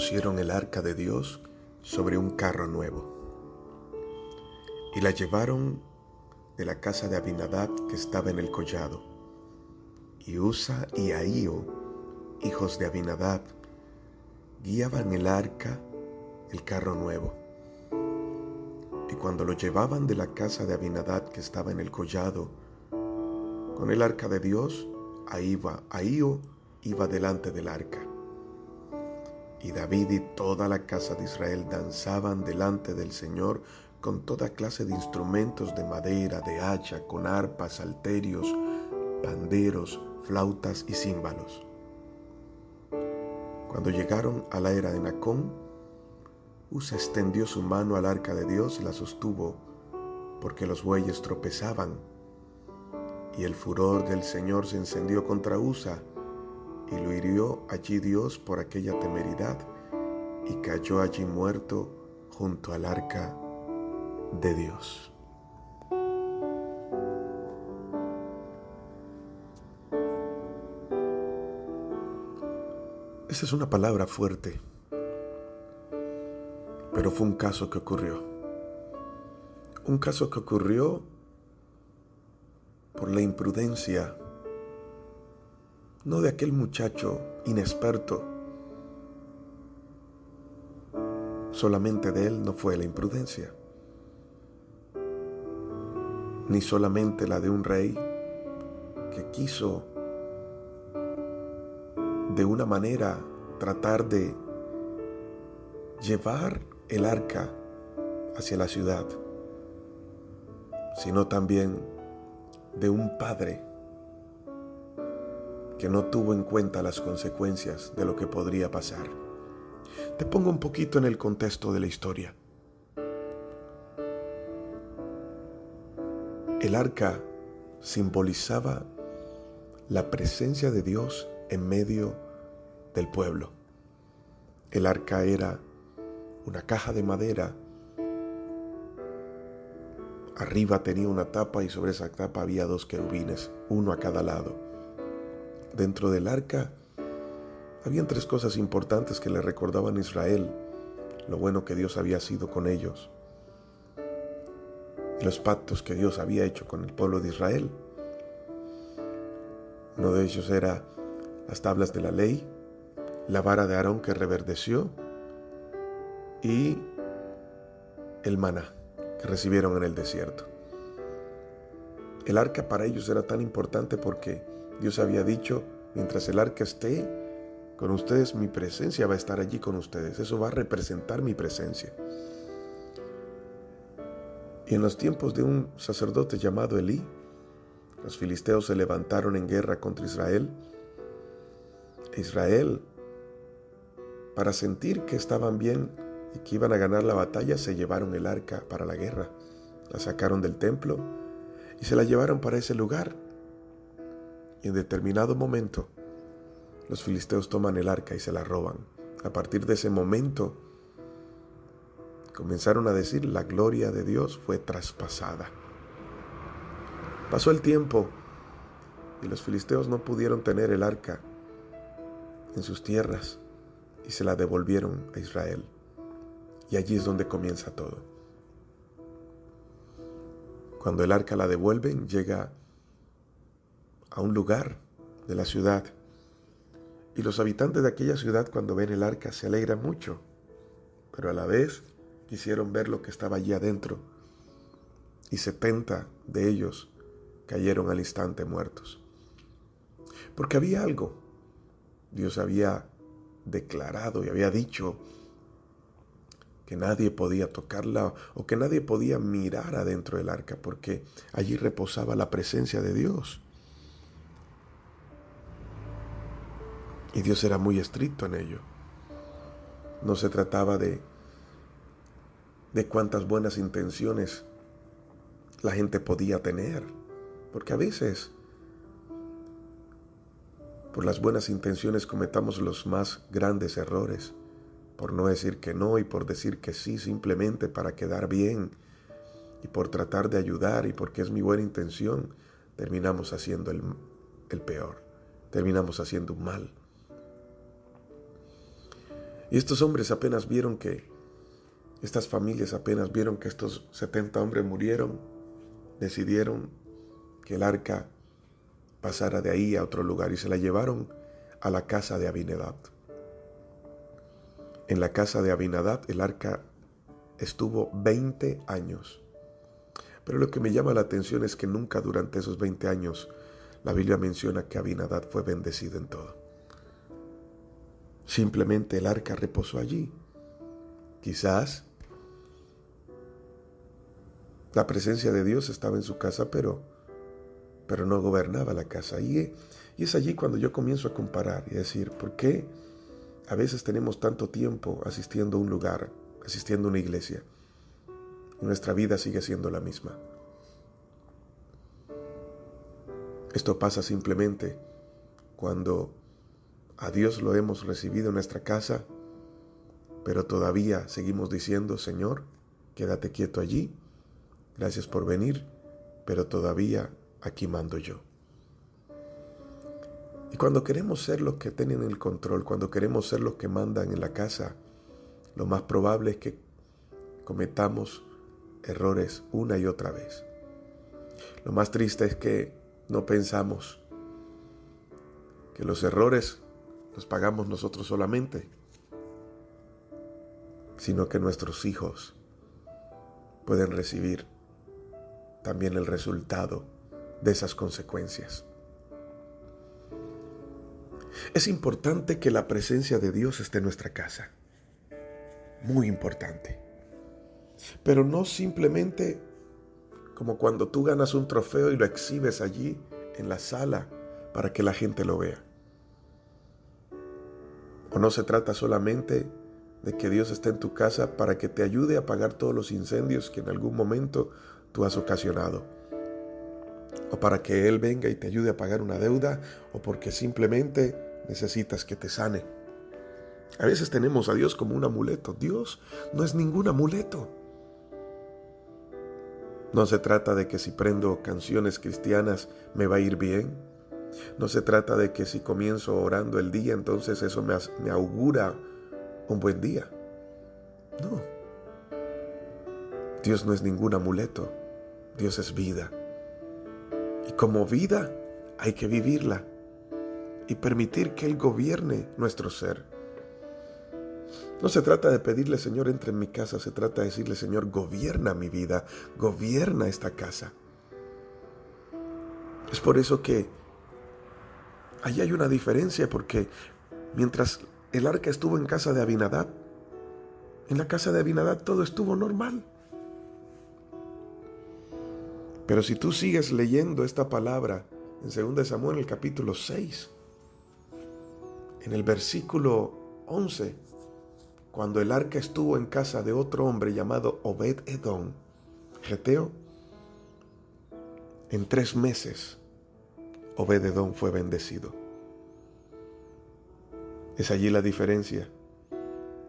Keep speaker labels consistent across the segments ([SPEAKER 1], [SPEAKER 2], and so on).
[SPEAKER 1] pusieron el arca de Dios sobre un carro nuevo y la llevaron de la casa de Abinadab que estaba en el collado. Y Usa y Ahío, hijos de Abinadab, guiaban el arca, el carro nuevo. Y cuando lo llevaban de la casa de Abinadab que estaba en el collado, con el arca de Dios, Ahío iba delante del arca. Y David y toda la casa de Israel danzaban delante del Señor con toda clase de instrumentos de madera, de hacha, con arpas, salterios, panderos, flautas y címbalos. Cuando llegaron a la era de Nacón, Usa extendió su mano al arca de Dios y la sostuvo, porque los bueyes tropezaban. Y el furor del Señor se encendió contra Usa, y lo hirió allí Dios por aquella temeridad, y cayó allí muerto junto al arca de Dios. Esa es una palabra fuerte, pero fue un caso que ocurrió. Un caso que ocurrió por la imprudencia, no de aquel muchacho inexperto. Solamente de él no fue la imprudencia, ni solamente la de un rey que quiso de una manera tratar de llevar el arca hacia la ciudad, sino también de un padre que no tuvo en cuenta las consecuencias de lo que podría pasar. Te pongo un poquito en el contexto de la historia. El arca simbolizaba la presencia de Dios en medio del pueblo. El arca era una caja de madera. Arriba tenía una tapa y sobre esa tapa había 2 querubines, uno a cada lado. Dentro del arca habían 3 cosas importantes que le recordaban a Israel lo bueno que Dios había sido con ellos y los pactos que Dios había hecho con el pueblo de Israel. Uno de ellos era las tablas de la ley, la vara de Aarón que reverdeció y el maná que recibieron en el desierto. El arca para ellos era tan importante porque Dios había dicho: mientras el arca esté con ustedes, mi presencia va a estar allí con ustedes. Eso va a representar mi presencia. Y en los tiempos de un sacerdote llamado Elí, los filisteos se levantaron en guerra contra Israel. Israel, para sentir que estaban bien y que iban a ganar la batalla, se llevaron el arca para la guerra. La sacaron del templo y se la llevaron para ese lugar. Y en determinado momento, los filisteos toman el arca y se la roban. A partir de ese momento, comenzaron a decir: la gloria de Dios fue traspasada. Pasó el tiempo y los filisteos no pudieron tener el arca en sus tierras y se la devolvieron a Israel. Y allí es donde comienza todo. Cuando el arca la devuelven, llega a un lugar de la ciudad. Y los habitantes de aquella ciudad, cuando ven el arca, se alegran mucho, pero a la vez quisieron ver lo que estaba allí adentro. Y 70 de ellos cayeron al instante muertos. Porque había algo. Dios había declarado y había dicho que nadie podía tocarla o que nadie podía mirar adentro del arca, porque allí reposaba la presencia de Dios. Y Dios era muy estricto en ello. No se trataba de cuántas buenas intenciones la gente podía tener, porque a veces por las buenas intenciones cometamos los más grandes errores, por no decir que no y por decir que sí simplemente para quedar bien y por tratar de ayudar y porque es mi buena intención, terminamos haciendo el peor, terminamos haciendo un mal. Y estos hombres apenas vieron que, estas familias apenas vieron que estos 70 hombres murieron, decidieron que el arca pasara de ahí a otro lugar y se la llevaron a la casa de Abinadab. En la casa de Abinadab el arca estuvo 20 años. Pero lo que me llama la atención es que nunca durante esos 20 años la Biblia menciona que Abinadab fue bendecido en todo. Simplemente el arca reposó allí. Quizás la presencia de Dios estaba en su casa, pero no gobernaba la casa. Y es allí cuando yo comienzo a comparar y a decir, ¿por qué a veces tenemos tanto tiempo asistiendo a un lugar, asistiendo a una iglesia, y nuestra vida sigue siendo la misma? Esto pasa simplemente cuando a Dios lo hemos recibido en nuestra casa, pero todavía seguimos diciendo, Señor, quédate quieto allí, gracias por venir, pero todavía aquí mando yo. Y cuando queremos ser los que tienen el control, cuando queremos ser los que mandan en la casa, lo más probable es que cometamos errores una y otra vez. Lo más triste es que no pensamos que los errores los pagamos nosotros solamente, sino que nuestros hijos pueden recibir también el resultado de esas consecuencias. Es importante que la presencia de Dios esté en nuestra casa. Muy importante. Pero no simplemente como cuando tú ganas un trofeo y lo exhibes allí en la sala para que la gente lo vea. O no se trata solamente de que Dios esté en tu casa para que te ayude a apagar todos los incendios que en algún momento tú has ocasionado. O para que Él venga y te ayude a pagar una deuda, o porque simplemente necesitas que te sane. A veces tenemos a Dios como un amuleto. Dios no es ningún amuleto. No se trata de que si prendo canciones cristianas me va a ir bien. No se trata de que si comienzo orando el día, entonces eso me augura un buen día. No. Dios no es ningún amuleto. Dios es vida. Y como vida hay que vivirla y permitir que Él gobierne nuestro ser. No se trata de pedirle, Señor, entra en mi casa. Se trata de decirle, Señor, gobierna mi vida, gobierna esta casa. Es por eso que ahí hay una diferencia, porque mientras el arca estuvo en casa de Abinadab, en la casa de Abinadab todo estuvo normal. Pero si tú sigues leyendo esta palabra en 2 Samuel, el capítulo 6, en el versículo 11, cuando el arca estuvo en casa de otro hombre llamado Obed-Edom, geteo, en 3 meses Obed-Edom fue bendecido. Es allí la diferencia.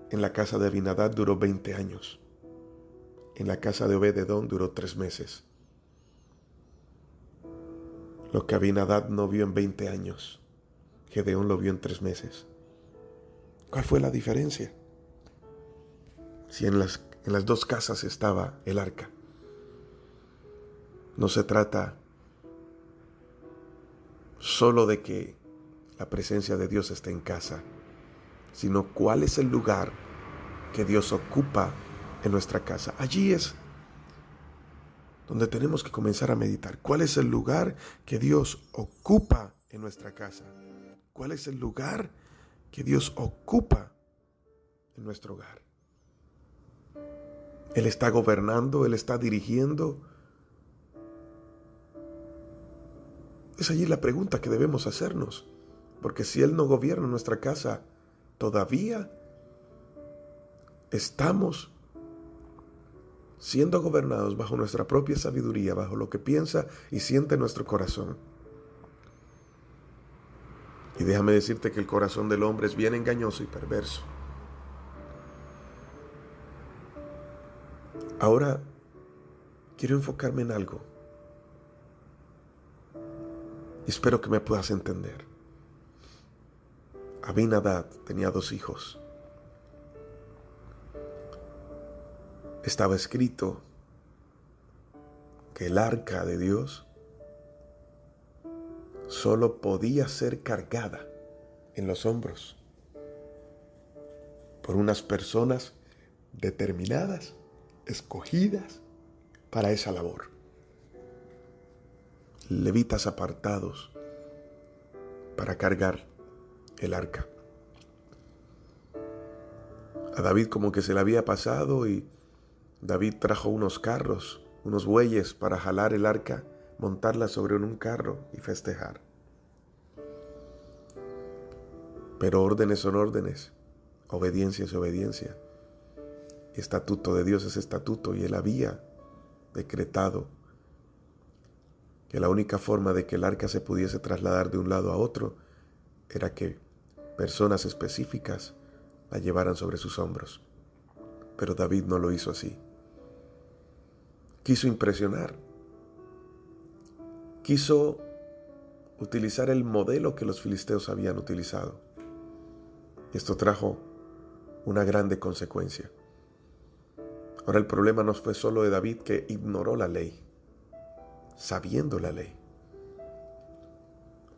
[SPEAKER 1] En la casa de Abinadab duró 20 años. En la casa de Obed-Edom duró 3 meses. Lo que Abinadab no vio en 20 años, Gedeón lo vio en 3 meses. ¿Cuál fue la diferencia? Si en las 2 casas estaba el arca. No se trata solo de que la presencia de Dios esté en casa, sino cuál es el lugar que Dios ocupa en nuestra casa. Allí es donde tenemos que comenzar a meditar. ¿Cuál es el lugar que Dios ocupa en nuestra casa? ¿Cuál es el lugar que Dios ocupa en nuestro hogar? Él está gobernando, Él está dirigiendo. Es allí la pregunta que debemos hacernos. Porque si Él no gobierna nuestra casa, todavía estamos siendo gobernados bajo nuestra propia sabiduría, bajo lo que piensa y siente nuestro corazón. Y déjame decirte que el corazón del hombre es bien engañoso y perverso. Ahora, quiero enfocarme en algo. Y espero que me puedas entender. Abinadab tenía 2 hijos. estaba escrito que el arca de Dios solo podía ser cargada en los hombros por unas personas determinadas, escogidas para esa labor. Levitas apartados para cargar el arca. A David como que se le había pasado y David trajo unos carros, unos bueyes para jalar el arca, montarla sobre un carro y festejar. Pero órdenes son órdenes, obediencia es obediencia. Estatuto de Dios es estatuto, y él había decretado que la única forma de que el arca se pudiese trasladar de un lado a otro era que personas específicas la llevaran sobre sus hombros. Pero David no lo hizo así. Quiso impresionar. Quiso utilizar el modelo que los filisteos habían utilizado. Esto trajo una grande consecuencia. Ahora el problema no fue solo de David, que ignoró la ley, sabiendo la ley,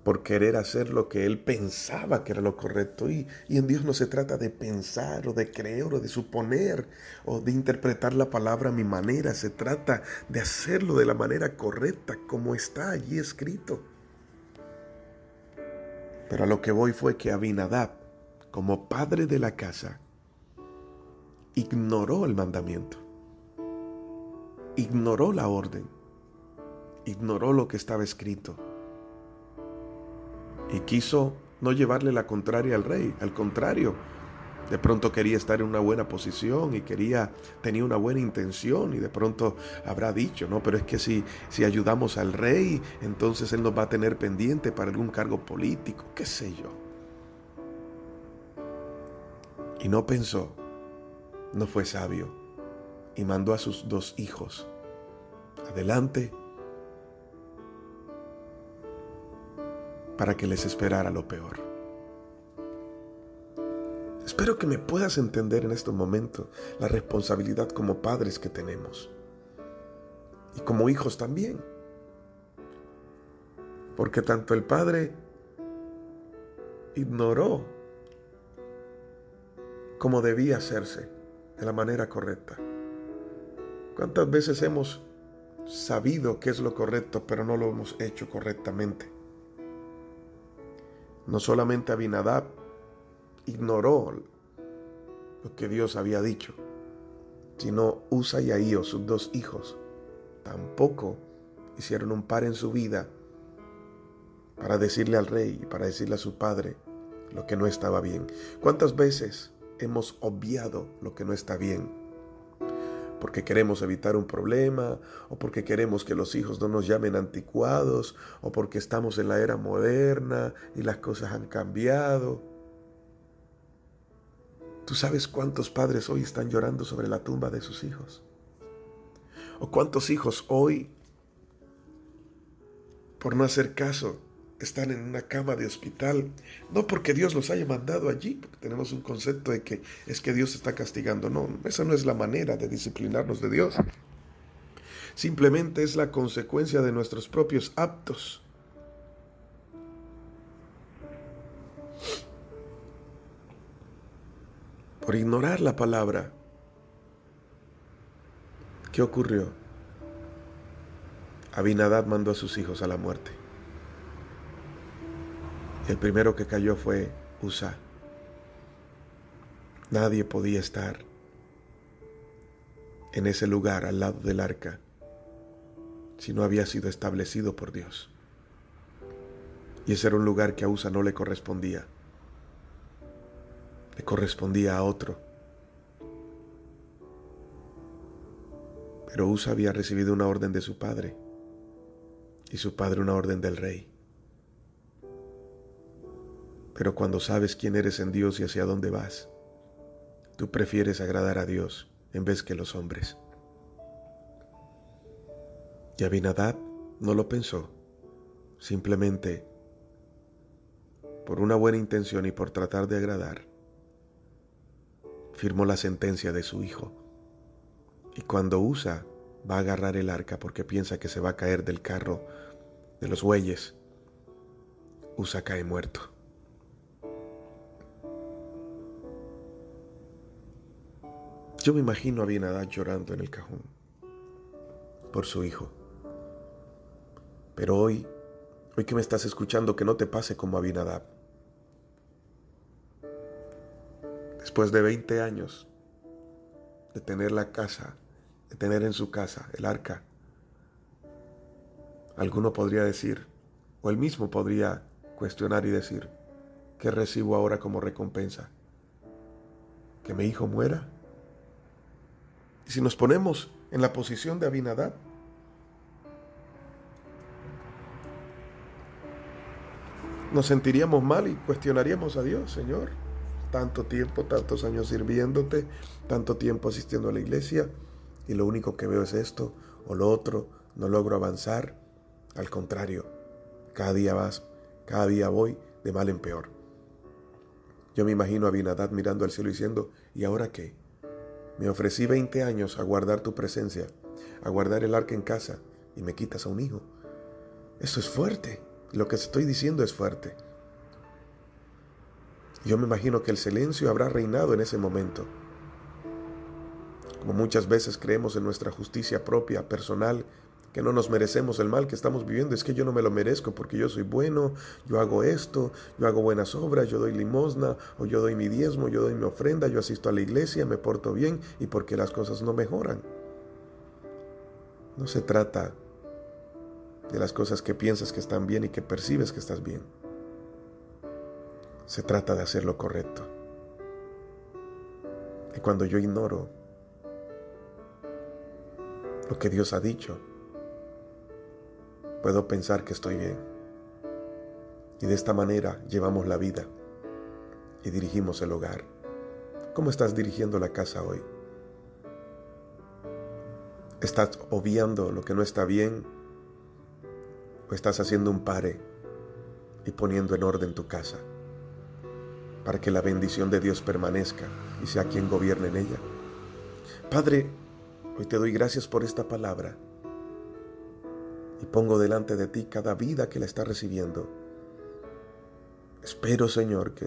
[SPEAKER 1] por querer hacer lo que él pensaba que era lo correcto. Y en Dios no se trata de pensar o de creer o de suponer o de interpretar la palabra a mi manera. Se trata de hacerlo de la manera correcta, como está allí escrito. Pero a lo que voy fue que Abinadab, como padre de la casa, ignoró el mandamiento, ignoró la orden, ignoró lo que estaba escrito y quiso no llevarle la contraria al rey. Al contrario, de pronto quería estar en una buena posición y tenía una buena intención, y de pronto habrá dicho, no, pero es que si ayudamos al rey, entonces él nos va a tener pendiente para algún cargo político, qué sé yo. Y no pensó, no fue sabio, y mandó a sus 2 hijos adelante para que les esperara lo peor. Espero que me puedas entender en estos momentos la responsabilidad como padres que tenemos, y como hijos también, porque tanto el padre ignoró como debía hacerse de la manera correcta. ¿Cuántas veces hemos sabido qué es lo correcto, pero no lo hemos hecho correctamente? No solamente Abinadab ignoró lo que Dios había dicho, sino Usa y Ahío, sus 2 hijos, tampoco hicieron un par en su vida para decirle al rey y para decirle a su padre lo que no estaba bien. ¿Cuántas veces hemos obviado lo que no está bien? Porque queremos evitar un problema, o porque queremos que los hijos no nos llamen anticuados, o porque estamos en la era moderna y las cosas han cambiado. ¿Tú sabes cuántos padres hoy están llorando sobre la tumba de sus hijos? ¿O cuántos hijos hoy, por no hacer caso, están en una cama de hospital? No porque Dios los haya mandado allí, porque tenemos un concepto de que es que Dios está castigando. No, esa no es la manera de disciplinarnos de Dios. Simplemente es la consecuencia de nuestros propios actos. Por ignorar la palabra. ¿Qué ocurrió? Abinadab mandó a sus hijos a la muerte. El primero que cayó fue Usa. Nadie podía estar en ese lugar al lado del arca si no había sido establecido por Dios. Y ese era un lugar que a Usa no le correspondía. Le correspondía a otro. Pero Usa había recibido una orden de su padre, y su padre una orden del rey. Pero cuando sabes quién eres en Dios y hacia dónde vas, tú prefieres agradar a Dios en vez que los hombres. Y Abinadab no lo pensó. Simplemente, por una buena intención y por tratar de agradar, firmó la sentencia de su hijo. Y cuando Usa va a agarrar el arca porque piensa que se va a caer del carro de los bueyes, Usa cae muerto. Yo me imagino a Abinadab llorando en el cajón por su hijo. Pero hoy que me estás escuchando, que no te pase como Abinadab. Después de 20 años de tener la casa, de tener en su casa el arca, alguno podría decir, o él mismo podría cuestionar y decir, ¿qué recibo ahora como recompensa? ¿Que mi hijo muera? Y si nos ponemos en la posición de Abinadab, nos sentiríamos mal y cuestionaríamos a Dios. Señor, tanto tiempo, tantos años sirviéndote, tanto tiempo asistiendo a la iglesia, y lo único que veo es esto o lo otro, no logro avanzar. Al contrario, cada día voy de mal en peor. Yo me imagino a Abinadab mirando al cielo diciendo, ¿y ahora qué? Me ofrecí 20 años a guardar tu presencia, a guardar el arca en casa, y me quitas a un hijo. Eso es fuerte. Lo que estoy diciendo es fuerte. Yo me imagino que el silencio habrá reinado en ese momento. Como muchas veces creemos en nuestra justicia propia, personal, que no nos merecemos el mal que estamos viviendo. Es que yo no me lo merezco porque yo soy bueno, yo hago esto, yo hago buenas obras, yo doy limosna, o yo doy mi diezmo, yo doy mi ofrenda, yo asisto a la iglesia, me porto bien, y porque las cosas no mejoran. No se trata de las cosas que piensas que están bien y que percibes que estás bien. Se trata de hacer lo correcto. Y cuando yo ignoro lo que Dios ha dicho, puedo pensar que estoy bien. Y de esta manera llevamos la vida y dirigimos el hogar. ¿Cómo estás dirigiendo la casa hoy? ¿Estás obviando lo que no está bien? ¿O estás haciendo un pare y poniendo en orden tu casa para que la bendición de Dios permanezca y sea quien gobierne en ella? Padre, hoy te doy gracias por esta palabra y pongo delante de ti cada vida que la está recibiendo. Espero, Señor, que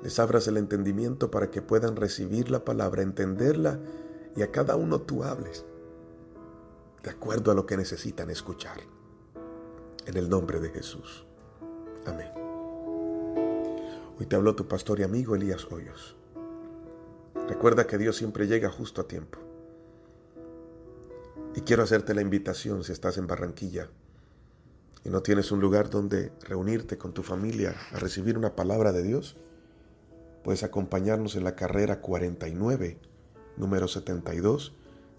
[SPEAKER 1] les abras el entendimiento para que puedan recibir la palabra, entenderla, y a cada uno tú hables de acuerdo a lo que necesitan escuchar. En el nombre de Jesús. Amén. Hoy te habló tu pastor y amigo Elías Hoyos. Recuerda que Dios siempre llega justo a tiempo. Y quiero hacerte la invitación, si estás en Barranquilla y no tienes un lugar donde reunirte con tu familia a recibir una palabra de Dios, puedes acompañarnos en la carrera 49, número 72,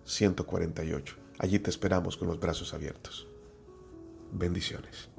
[SPEAKER 1] 148. Allí te esperamos con los brazos abiertos. Bendiciones.